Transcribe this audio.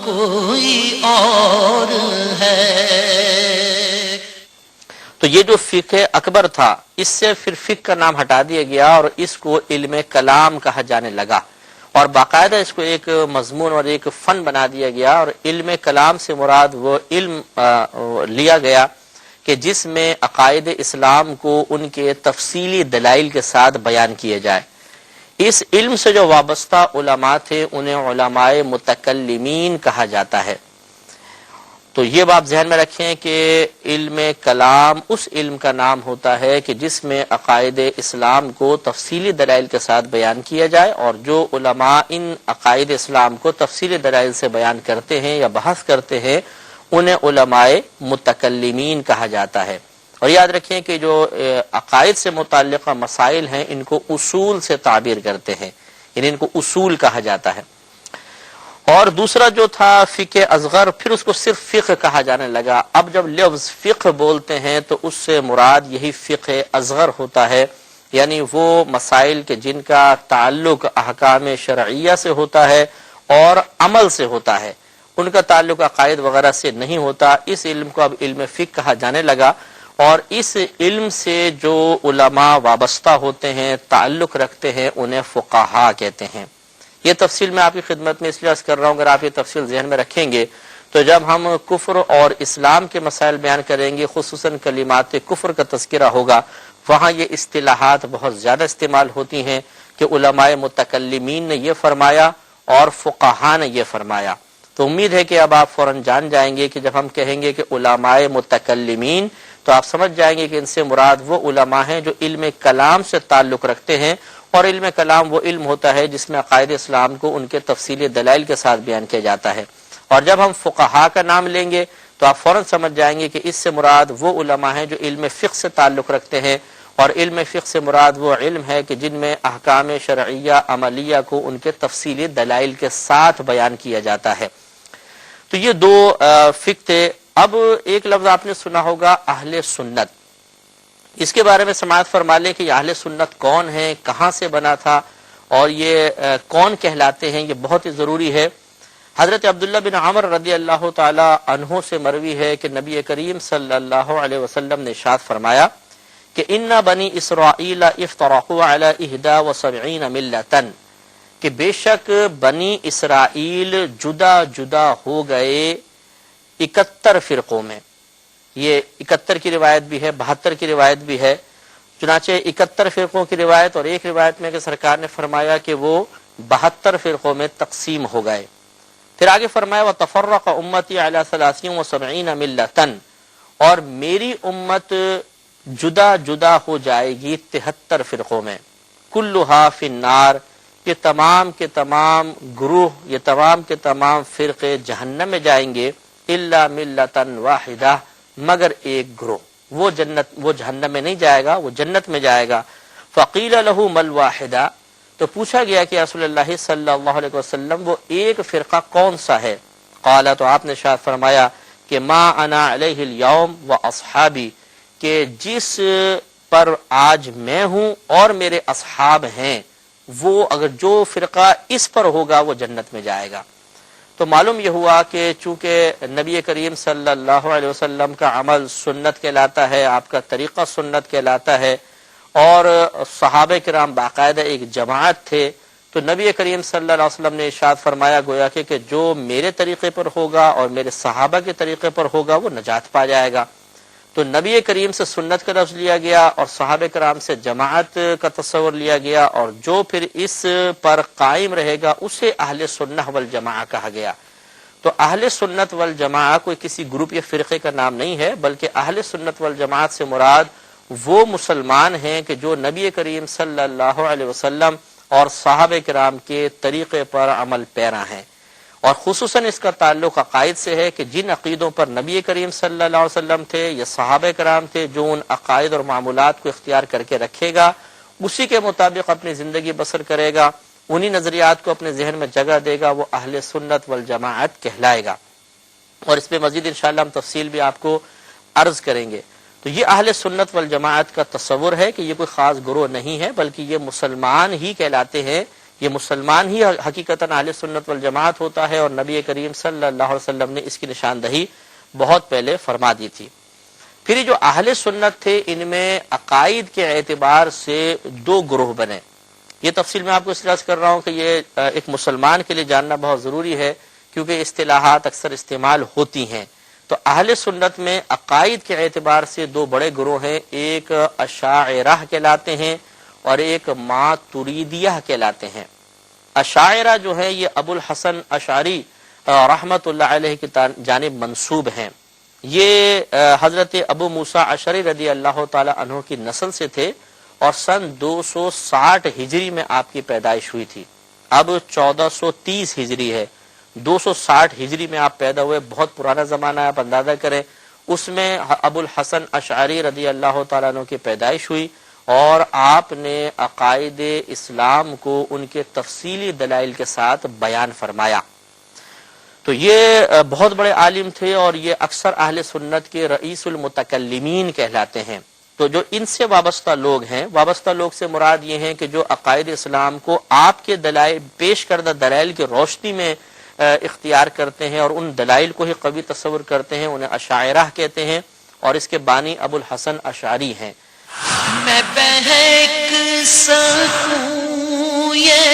کوئی اور ہے۔ تو یہ جو فقہ اکبر تھا اس سے پھر فقہ کا نام ہٹا دیا گیا اور اس کو علم کلام کہا جانے لگا، اور باقاعدہ اس کو ایک مضمون اور ایک فن بنا دیا گیا، اور علم کلام سے مراد وہ علم لیا گیا کہ جس میں عقائد اسلام کو ان کے تفصیلی دلائل کے ساتھ بیان کیے جائے۔ اس علم سے جو وابستہ علماء تھے انہیں علماء متکلمین کہا جاتا ہے۔ تو یہ بات ذہن میں رکھیں کہ علم کلام اس علم کا نام ہوتا ہے کہ جس میں عقائد اسلام کو تفصیلی دلائل کے ساتھ بیان کیا جائے، اور جو علماء ان عقائد اسلام کو تفصیلی دلائل سے بیان کرتے ہیں یا بحث کرتے ہیں انہیں علماء متکلمین کہا جاتا ہے۔ اور یاد رکھیں کہ جو عقائد سے متعلقہ مسائل ہیں ان کو اصول سے تعبیر کرتے ہیں، یعنی ان کو اصول کہا جاتا ہے۔ اور دوسرا جو تھا فقہ اصغر، پھر اس کو صرف فقہ کہا جانے لگا۔ اب جب لفظ فقہ بولتے ہیں تو اس سے مراد یہی فقہ اصغر ہوتا ہے، یعنی وہ مسائل کے جن کا تعلق احکام شرعیہ سے ہوتا ہے اور عمل سے ہوتا ہے، ان کا تعلق عقائد وغیرہ سے نہیں ہوتا۔ اس علم کو اب علم فقہ کہا جانے لگا، اور اس علم سے جو علماء وابستہ ہوتے ہیں، تعلق رکھتے ہیں، انہیں فقہاء کہتے ہیں۔ یہ تفصیل میں آپ کی خدمت میں اس لیے عرض کر رہا ہوں، اگر آپ یہ تفصیل ذہن میں رکھیں گے تو جب ہم کفر اور اسلام کے مسائل بیان کریں گے، خصوصاً کلمات کفر کا تذکرہ ہوگا، وہاں یہ اصطلاحات بہت زیادہ استعمال ہوتی ہیں کہ علماء متکلمین نے یہ فرمایا اور فقہاء نے یہ فرمایا۔ تو امید ہے کہ اب آپ فوراً جان جائیں گے کہ جب ہم کہیں گے کہ علماء متکلمین تو آپ سمجھ جائیں گے کہ ان سے مراد وہ علماء ہیں جو علم کلام سے تعلق رکھتے ہیں، اور علم کلام وہ علم ہوتا ہے جس میں عقائد اسلام کو ان کے تفصیلی دلائل کے ساتھ بیان کیا جاتا ہے۔ اور جب ہم فقہاء کا نام لیں گے تو آپ فوراً سمجھ جائیں گے کہ اس سے مراد وہ علماء ہیں جو علم فقہ سے تعلق رکھتے ہیں، اور علم فقہ سے مراد وہ علم ہے کہ جن میں احکام شرعیہ عملیہ کو ان کے تفصیلی دلائل کے ساتھ بیان کیا جاتا ہے۔ تو یہ دو فقہ تھے۔ اب ایک لفظ آپ نے سنا ہوگا اہل سنت، اس کے بارے میں سماعت فرما لیں کہ یہ اہل سنت کون ہیں، کہاں سے بنا تھا، اور یہ کون کہلاتے ہیں، یہ بہت ہی ضروری ہے۔ حضرت عبداللہ بن عمر رضی اللہ تعالی عنہ سے مروی ہے کہ نبی کریم صلی اللہ علیہ وسلم نے ارشاد فرمایا کہ ان بنی اسرائیل افترقوا علی 71 ملتن، کہ بے شک بنی اسرائیل جدا جدا ہو گئے 71 فرقوں میں۔ یہ 71 کی روایت بھی ہے، 72 کی روایت بھی ہے، چنانچہ 71 فرقوں کی روایت، اور ایک روایت میں کہ سرکار نے فرمایا کہ وہ 72 فرقوں میں تقسیم ہو گئے۔ پھر آگے فرمایا وَتَفَرَّقَ أُمَّتِي عَلَى 73 مِلَّةً، اور میری امت جدا جدا ہو جائے گی 73 فرقوں میں، كُلُّهَا فِي النَّارِ، یہ تمام کے تمام گروہ، یہ تمام کے تمام فرقے جہنم میں جائیں گے، إِلَّا مِلَّةً وَاحِدَةً، مگر ایک گروہ، وہ جہنم میں نہیں جائے گا، وہ جنت میں جائے گا۔ فقیل لہ مل واحدہ، تو پوچھا گیا کہ رسول اللہ صلی اللہ علیہ وسلم وہ ایک فرقہ کون سا ہے؟ قال، تو آپ نے ارشاد فرمایا کہ ما انا علیہ الیوم و اصحابی، کہ جس پر آج میں ہوں اور میرے اصحاب ہیں، وہ اگر جو فرقہ اس پر ہوگا وہ جنت میں جائے گا۔ تو معلوم یہ ہوا کہ چونکہ نبی کریم صلی اللہ علیہ وسلم کا عمل سنت کہلاتا ہے، آپ کا طریقہ سنت کہلاتا ہے، اور صحابہ کرام باقاعدہ ایک جماعت تھے، تو نبی کریم صلی اللہ علیہ وسلم نے ارشاد فرمایا گویا کہ جو میرے طریقے پر ہوگا اور میرے صحابہ کے طریقے پر ہوگا وہ نجات پا جائے گا۔ تو نبی کریم سے سنت کا لفظ لیا گیا اور صحابہ کرام سے جماعت کا تصور لیا گیا، اور جو پھر اس پر قائم رہے گا اسے اہل سنہ والجماعہ کہا گیا۔ تو اہل سنت والجماعہ کوئی کسی گروپ یا فرقے کا نام نہیں ہے، بلکہ اہل سنت والجماعت سے مراد وہ مسلمان ہیں کہ جو نبی کریم صلی اللہ علیہ وسلم اور صحابہ کرام کے طریقے پر عمل پیرا ہیں، اور خصوصاً اس کا تعلق عقائد سے ہے کہ جن عقیدوں پر نبی کریم صلی اللہ علیہ وسلم تھے یا صحابہ کرام تھے، جو ان عقائد اور معمولات کو اختیار کر کے رکھے گا، اسی کے مطابق اپنی زندگی بسر کرے گا، انہی نظریات کو اپنے ذہن میں جگہ دے گا، وہ اہل سنت والجماعت کہلائے گا۔ اور اس پہ مزید انشاءاللہ ہم تفصیل بھی آپ کو عرض کریں گے۔ تو یہ اہل سنت والجماعت کا تصور ہے کہ یہ کوئی خاص گروہ نہیں ہے، بلکہ یہ مسلمان ہی کہلاتے ہیں یہ مسلمان ہی حقیقتاً اہل سنت والجماعت ہوتا ہے، اور نبی کریم صلی اللہ علیہ وسلم نے اس کی نشاندہی بہت پہلے فرما دی تھی۔ پھر یہ جو اہل سنت تھے ان میں عقائد کے اعتبار سے دو گروہ بنے۔ یہ تفصیل میں آپ کو اس طرح سے کر رہا ہوں کہ یہ ایک مسلمان کے لیے جاننا بہت ضروری ہے، کیونکہ اصطلاحات اکثر استعمال ہوتی ہیں۔ تو اہل سنت میں عقائد کے اعتبار سے دو بڑے گروہ ہیں، ایک اشاعرہ کہلاتے ہیں اور ایک ماتریدیہ کہلاتے ہیں۔ اشاعرہ جو ہے یہ ابو الحسن اشعری رحمت اللہ علیہ کی جانب منسوب ہیں۔ یہ حضرت ابو موسیٰ اشعری رضی اللہ تعالی عنہ کی نسل سے تھے، اور سن 260 ہجری میں آپ کی پیدائش ہوئی تھی۔ اب 1430 ہجری ہے، 260 ہجری میں آپ پیدا ہوئے، بہت پرانا زمانہ ہے، آپ اندازہ کریں۔ اس میں ابو الحسن اشعری رضی اللہ تعالیٰ عنہ کی پیدائش ہوئی، اور آپ نے عقائد اسلام کو ان کے تفصیلی دلائل کے ساتھ بیان فرمایا۔ تو یہ بہت بڑے عالم تھے، اور یہ اکثر اہل سنت کے رئیس المتکلمین کہلاتے ہیں۔ تو جو ان سے وابستہ لوگ ہیں، وابستہ لوگ سے مراد یہ ہیں کہ جو عقائد اسلام کو آپ کے دلائل پیش کردہ دلائل کی روشنی میں اختیار کرتے ہیں اور ان دلائل کو ہی قوی تصور کرتے ہیں، انہیں اشاعرہ کہتے ہیں، اور اس کے بانی ابو الحسن اشعری ہیں۔ میں بہک سکوں یہ